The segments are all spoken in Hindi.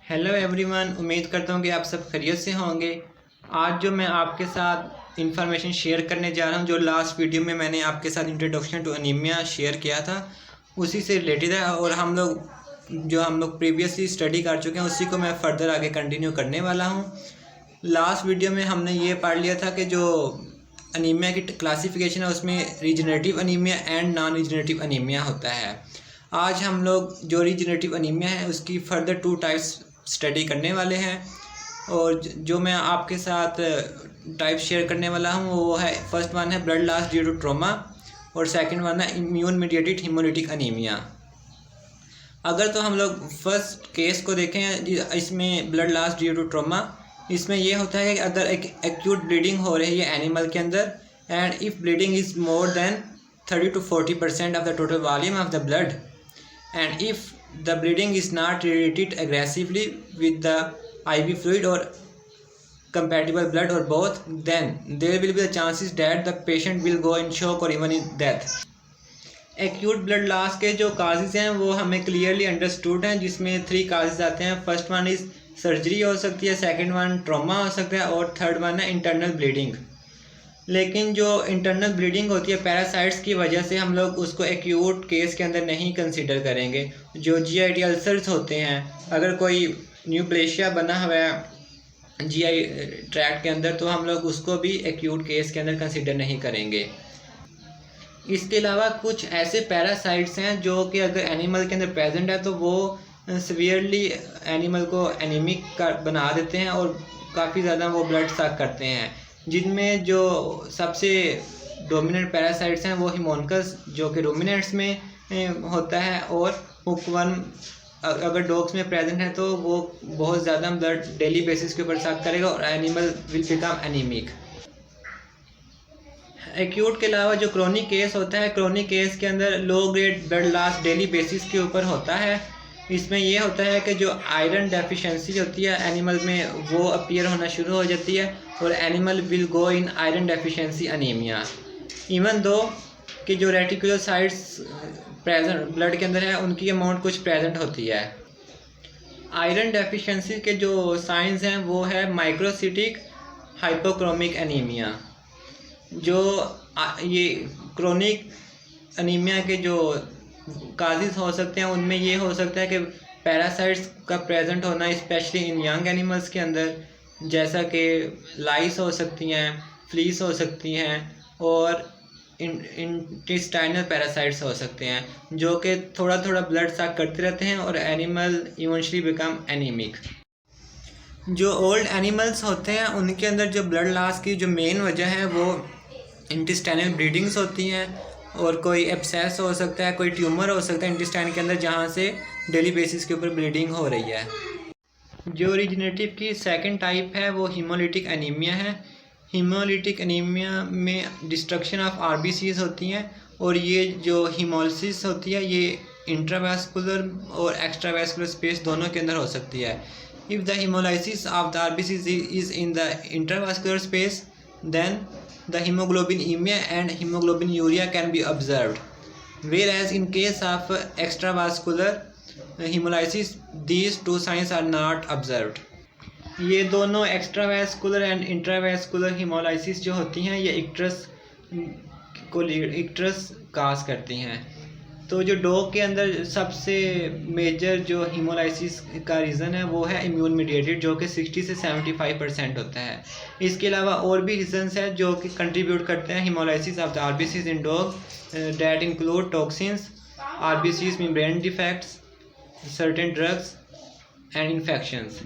हेलो एवरीवन, उम्मीद करता हूँ कि आप सब खैरियत से होंगे। आज जो मैं आपके साथ इंफॉर्मेशन शेयर करने जा रहा हूँ, जो लास्ट वीडियो में मैंने आपके साथ इंट्रोडक्शन टू अनीमिया शेयर किया था, उसी से रिलेटेड है। और हम लोग प्रीवियसली स्टडी कर चुके हैं, उसी को मैं फ़र्दर आगे कंटिन्यू करने वाला हूँ। लास्ट वीडियो में हमने ये पढ़ लिया था कि जो अनीमिया की क्लासिफिकेशन है उसमें regenerative anaemia and non regenerative anaemia होता है। आज हम लोग जो रीजनरेटिव अनीमिया है उसकी फ़र्दर 2 टाइप्स स्टडी करने वाले हैं। और जो मैं आपके साथ टाइप शेयर करने वाला हूँ वो है, फर्स्ट वन है blood loss due to trauma और सेकंड वन है इम्यून मीडिएटेड हीमोलिटिक अनीमिया। अगर तो हम लोग फर्स्ट केस को देखें, इसमें blood loss due to trauma, इसमें यह होता है कि अगर एक एक्यूट ब्लीडिंग हो रही है एनिमल के अंदर, and if bleeding is more than 30 to 40% of the total volume of the blood, and if the bleeding is not treated aggressively with the IV fluid or compatible blood or both, then there will be the chances that the patient will go in shock or even in death. Acute blood loss के जो काजेज़ हैं वो हमें क्लियरली अंडरस्टूड हैं, जिसमें 3 काजेज़ आते हैं। फर्स्ट वन इज़ सर्जरी हो सकती है, सेकंड वन ट्रॉमा हो सकता है और थर्ड वन है इंटरनल ब्लीडिंग। लेकिन जो इंटरनल ब्लीडिंग होती है पैरासाइट्स की वजह से, हम लोग उसको एक्यूट केस के अंदर नहीं कंसीडर करेंगे। जो GI अल्सर्स होते हैं, अगर कोई न्यूप्लेशिया बना हुआ है GI ट्रैक्ट के अंदर, तो हम लोग उसको भी एक्यूट केस के अंदर कंसीडर नहीं करेंगे। इसके अलावा कुछ ऐसे पैरासाइट्स हैं जो कि अगर एनिमल के अंदर प्रेजेंट है तो वो सीवियरली एनिमल को एनीमिक बना देते हैं और काफ़ी ज़्यादा वो ब्लड सक करते हैं। जिनमें जो सबसे डोमिनेंट पैरासाइट्स हैं वो हिमोनकस, जो कि रूमिनेंट्स में होता है, और हुकवर्म अगर डॉग्स में प्रेजेंट है तो वो बहुत ज़्यादा ब्लड डेली बेसिस के ऊपर सक करेगा और animal will become anaemic. Acute के अलावा जो क्रोनिक केस होता है, क्रोनिक केस के अंदर low grade blood loss daily basis के ऊपर होता है। इसमें यह होता है कि जो आयरन डेफिशिएंसी होती है एनिमल में, वो अपीयर होना शुरू हो जाती है और animal will go in iron deficiency anaemia. Even though कि जो रेटिकुलोसाइट्स प्रेजेंट ब्लड के अंदर है उनकी अमाउंट कुछ प्रेजेंट होती है। आयरन डेफिशिएंसी के जो साइंस हैं वो है माइक्रोसिटिक हाइपोक्रोमिक एनीमिया। जो ये क्रोनिक अनीमिया के जो काजेज़ हो सकते हैं उनमें ये हो सकता है कि पैरासाइट्स का प्रेजेंट होना, स्पेशली इन यंग एनिमल्स के अंदर, जैसा कि लाइस हो सकती हैं, फ्लीस हो सकती हैं और इंटेस्टाइनल पैरासाइट्स हो सकते हैं, जो कि थोड़ा थोड़ा ब्लड सक करते रहते हैं और एनिमल इवेंचुअली बिकम एनीमिक। जो ओल्ड एनिमल्स होते हैं उनके अंदर जो ब्लड लॉस की जो मेन वजह है वो इंटेस्टाइनल ब्लीडिंग्स होती हैं, और कोई एब्सेस हो सकता है, कोई ट्यूमर हो सकता है इंटेस्टाइन के अंदर, जहाँ से डेली बेसिस के ऊपर ब्लीडिंग हो रही है। जो रीजनरेटिव की सेकंड टाइप है वो हीमोलिटिक एनीमिया है। हीमोलिटिक एनीमिया में डिस्ट्रक्शन ऑफ RBCs होती हैं, और ये जो हीमोलिसिस होती है ये इंट्रावैस्कुलर और एक्स्ट्रावैस्कुलर स्पेस दोनों के अंदर हो सकती है। If the hemolysis of the RBCs is in the intravascular space, then the hemoglobinemia and hemoglobinuria can be observed, whereas in case of extravascular hemolysis these 2 signs are not observed. ये दोनों एक्स्ट्रावैस्कुलर एंड इंट्रावैस्कुलर हीमोलाइसिस जो होती हैं ये इक्ट्रस काज करती हैं। तो जो डॉग के अंदर सबसे मेजर जो हीमोलाइसिस का रीज़न है वो है इम्यून मीडिएटेड, जो कि 60 से 75% होता है। इसके अलावा और भी रीजंस हैं जो कि कंट्रीब्यूट करते हैं haemolysis of the RBCs in dog, that include toxins, RBCs membrane defects, certain drugs and infections.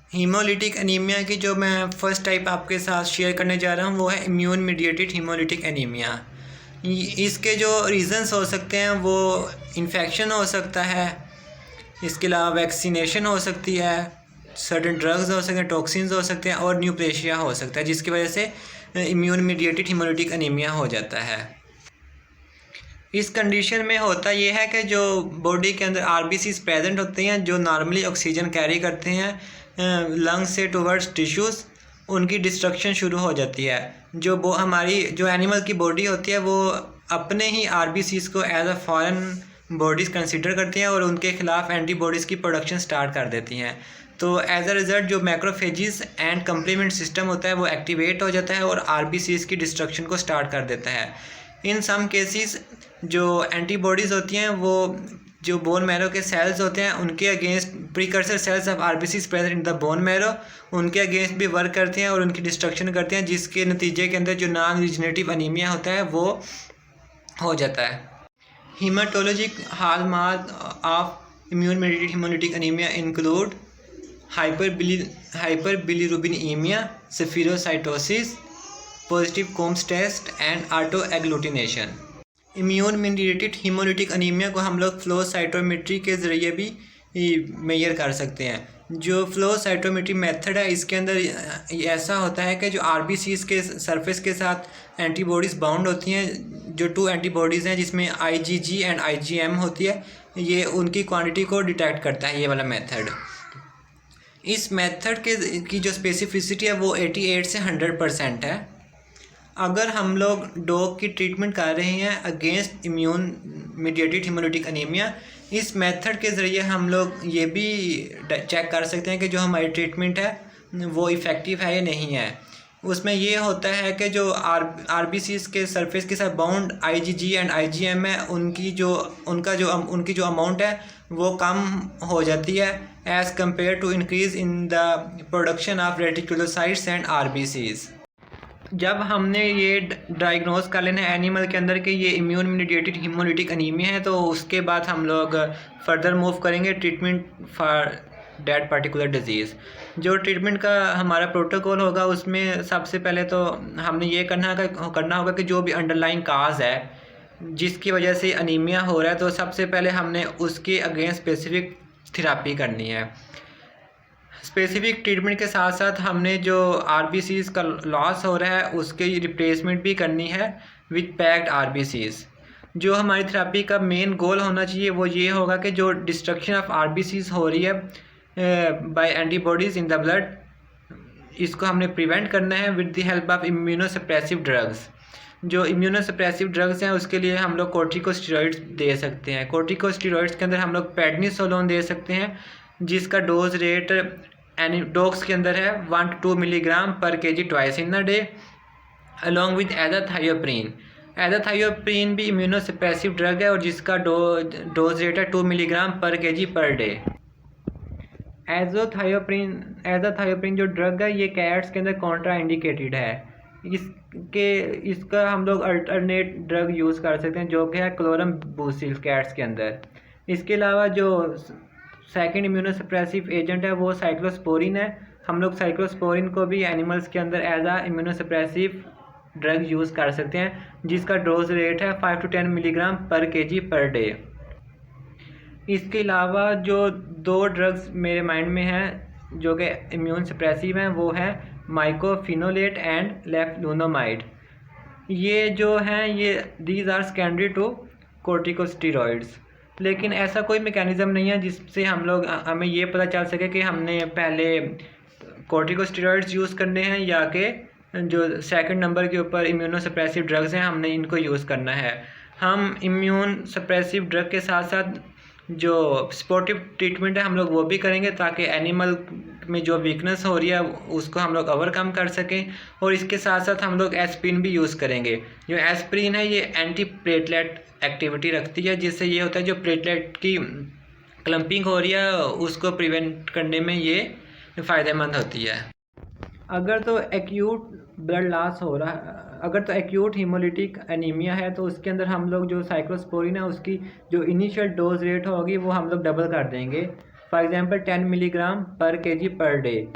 Haemolytic anaemia की जो मैं फर्स्ट टाइप आपके साथ शेयर करने जा रहा हूँ वो है इम्यून मीडिएटेड हीमोलिटिक एनीमिया। इसके जो रीज़न्स हो सकते हैं वो इन्फेक्शन हो सकता है, इसके अलावा वैक्सीनेशन हो सकती है, सर्टेन ड्रग्स हो सकते हैं, टॉक्सिन्स हो सकते हैं और न्यूप्लेशिया हो सकता है, जिसकी वजह से इम्यून मीडिएटेड हीमोलिटिक एनीमिया हो जाता है। इस कंडीशन में होता यह है कि जो बॉडी के अंदर RBCs प्रेजेंट होते हैं जो नॉर्मली ऑक्सीजन कैरी करते हैं लंग्स से टुवर्ड्स टिश्यूज़, उनकी डिस्ट्रक्शन शुरू हो जाती है। हमारी जो एनिमल की बॉडी होती है वो अपने ही RBCs को as a foreign bodies consider करती हैं और उनके खिलाफ एंटीबॉडीज़ की प्रोडक्शन स्टार्ट कर देती हैं। तो एज अ रिज़ल्ट जो मैक्रोफेजेस एंड कम्प्लीमेंट सिस्टम होता है वो एक्टिवेट हो जाता है और आरबीसीज़ की डिस्ट्रक्शन को स्टार्ट कर देता है। इन सम केसेस जो एंटीबॉडीज़ होती हैं वो जो बोन मैरो के सेल्स होते हैं उनके against precursor cells of RBCs present in the bone marrow उनके अगेंस्ट भी वर्क करते हैं और उनकी डिस्ट्रक्शन करते हैं, जिसके नतीजे के अंदर जो नॉन रीजनरेटिव अनीमिया होता है वो हो जाता है। Haematologic hallmark of immune mediated haemolytic anaemia include hyperbilirubinaemia, spherocytosis, positive Coombs test and auto agglutination. Immune mediated haemolytic anaemia को हम लोग फ्लो साइटोमेट्री के ज़रिए भी मेजर कर सकते हैं। जो फ्लो साइटोमेट्री मेथड है इसके अंदर ऐसा होता है कि जो आरबीसीज़ के सरफेस के साथ एंटीबॉडीज़ बाउंड होती हैं, जो 2 एंटीबॉडीज़ हैं जिसमें आईजीजी एंड आईजीएम होती है, ये उनकी क्वांटिटी को डिटेक्ट करता है ये वाला मेथड। इस मेथड की जो स्पेसिफिसिटी है वो 88 से 100% है। अगर हम लोग डॉग की ट्रीटमेंट कर रहे हैं against immune mediated haemolytic anaemia, इस मेथड के ज़रिए हम लोग ये भी चेक कर सकते हैं कि जो हमारी ट्रीटमेंट है वो इफ़ेक्टिव है या नहीं है। उसमें ये होता है कि जो आरबीसीज़ के सरफेस के साथ बाउंड आईजीजी एंड आईजीएम है उनकी जो अमाउंट है वो कम हो जाती है as compare to increase in the production of reticulocytes and RBCs. जब हमने ये डायग्नोज कर लेना है एनिमल के अंदर कि ये इम्यून मीडिएटेड हीमोलिटिक अनीमिया है, तो उसके बाद हम लोग फर्दर मूव करेंगे treatment for that particular disease. जो ट्रीटमेंट का हमारा प्रोटोकॉल होगा उसमें सबसे पहले तो हमने ये करना होगा कि जो भी अंडरलाइंग काज है जिसकी वजह से अनीमिया हो रहा है, तो सबसे पहले हमने उसके अगेंस्ट स्पेसिफिक थेरेपी करनी है। स्पेसिफिक ट्रीटमेंट के साथ साथ हमने जो आरबीसीज़ का लॉस हो रहा है उसकी रिप्लेसमेंट भी करनी है विद पैक्ड आरबीसीज़। जो हमारी थेरेपी का मेन गोल होना चाहिए वो ये होगा कि जो डिस्ट्रक्शन ऑफ आरबीसीज़ हो रही है by antibodies in the blood, इसको हमने प्रिवेंट करना है with the help of immunosuppressive drugs. जो इम्यूनोसप्रेसिव ड्रग्स हैं उसके लिए हम लोग कोर्टिकोस्टेरॉइड्स दे सकते हैं। कोर्टिकोस्टेरॉइड्स के अंदर हम लोग प्रेडनिसोलोन दे सकते हैं जिसका डोज रेट डॉग्स के अंदर है 1 to 2 मिलीग्राम पर KG twice in a day, along with azathioprine. Azathioprine भी इम्यूनोसप्रेसिव ड्रग है और जिसका डोज रेट है 2 मिलीग्राम पर केजी पर डे। एजाथायोप्रीन जो ड्रग है ये कैट्स के अंदर कॉन्ट्रा इंडिकेटेड है। इसका हम लोग अल्टरनेट ड्रग यूज़ कर सकते हैं जो कि है क्लोरम बूसिल कैट्स के अंदर। इसके अलावा जो सेकंड इम्यूनोसप्रेसिव एजेंट है वो साइक्लोस्पोरिन है। हम लोग साइक्लोस्पोरिन को भी एनिमल्स के अंदर एज आ इम्यूनोसप्रेसिव ड्रग यूज़ कर सकते हैं जिसका डोज रेट है 5 to 10 मिलीग्राम पर केजी पर डे। इसके अलावा जो 2 ड्रग्स मेरे माइंड में हैं जो कि इम्यून सप्रेसिव हैं वो है माइकोफिनोलेट एंड लेफ्लुनोमाइड। ये जो हैं ये these are secondary to corticosteroids, लेकिन ऐसा कोई मैकेनिज़्म नहीं है जिससे हमें ये पता चल सके कि हमने पहले कोर्टिकोस्टेरॉइड्स यूज़ करने हैं या कि जो सेकंड नंबर के ऊपर इम्यूनोसप्रेसिव ड्रग्स हैं हमने इनको यूज़ करना है। हम इम्यून सप्रेसिव ड्रग के साथ साथ जो सपोर्टिव ट्रीटमेंट है हम लोग वो भी करेंगे ताकि एनिमल में जो वीकनेस हो रही है उसको हम लोग ओवरकम कर सकें। और इसके साथ साथ हम लोग एस्प्रिन भी यूज़ करेंगे। जो एस्प्रिन है ये एंटी प्लेटलेट एक्टिविटी रखती है, जिससे ये होता है जो प्लेटलेट की क्लम्पिंग हो रही है उसको प्रिवेंट करने में ये फ़ायदेमंद होती है। अगर तो एक्यूट ब्लड लॉस हो रहा है, अगर तो एक्यूट हीमोलिटिक एनीमिया है तो उसके अंदर हम लोग जो साइक्लोस्पोरिन है उसकी जो इनिशियल डोज रेट होगी वो हम लोग डबल कर देंगे, फॉर एग्जांपल 10 मिलीग्राम पर KG per day.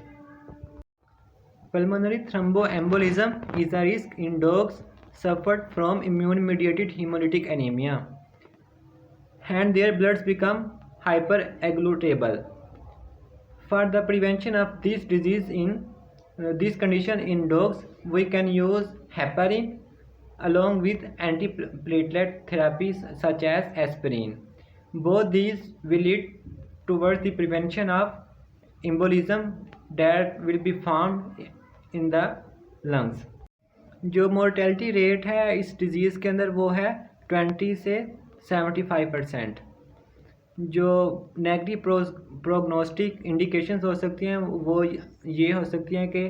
Pulmonary thromboembolism is a risk in dogs suffered from immune mediated hemolytic anemia and their bloods become hyperagglutable. For the prevention of this disease in this condition in dogs, we can use heparin along with antiplatelet therapies such as aspirin. Both these will lead towards the prevention of embolism that will be found in the lungs. जो मोर्टेलिटी रेट है इस डिज़ीज़ के अंदर वो है 20 से 75%। जो नेगेटिव प्रोग्नोस्टिक इंडिकेशंस हो सकती हैं वो ये हो सकती हैं कि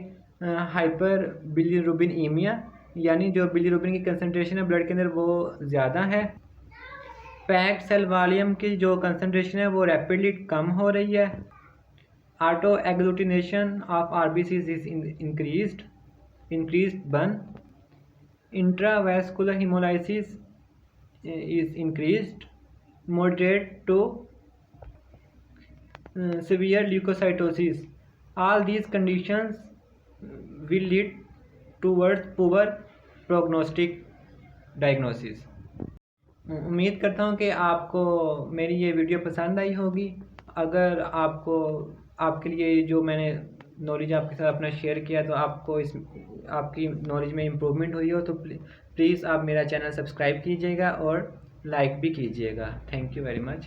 हाइपर बिलीरुबिनेमिया, यानी जो बिलीरुबिन की कंसनट्रेशन है ब्लड के अंदर वो ज़्यादा है। पैक्ड सेल वॉल्यूम की जो कंसनट्रेशन है वो रैपिडली कम हो रही है। Auto agglutination of RBCs is increased burn. Intravascular hemolysis is increased, moderate to severe leukocytosis. All these conditions will lead towards poor prognostic diagnosis. उम्मीद करता हूँ कि आपको मेरी ये वीडियो पसंद आई होगी। अगर आपके लिए जो मैंने नॉलेज आपके साथ अपना शेयर किया तो आपको आपकी नॉलेज में इम्प्रूवमेंट हुई हो तो प्लीज़ आप मेरा चैनल सब्सक्राइब कीजिएगा और लाइक भी कीजिएगा। Thank you very much.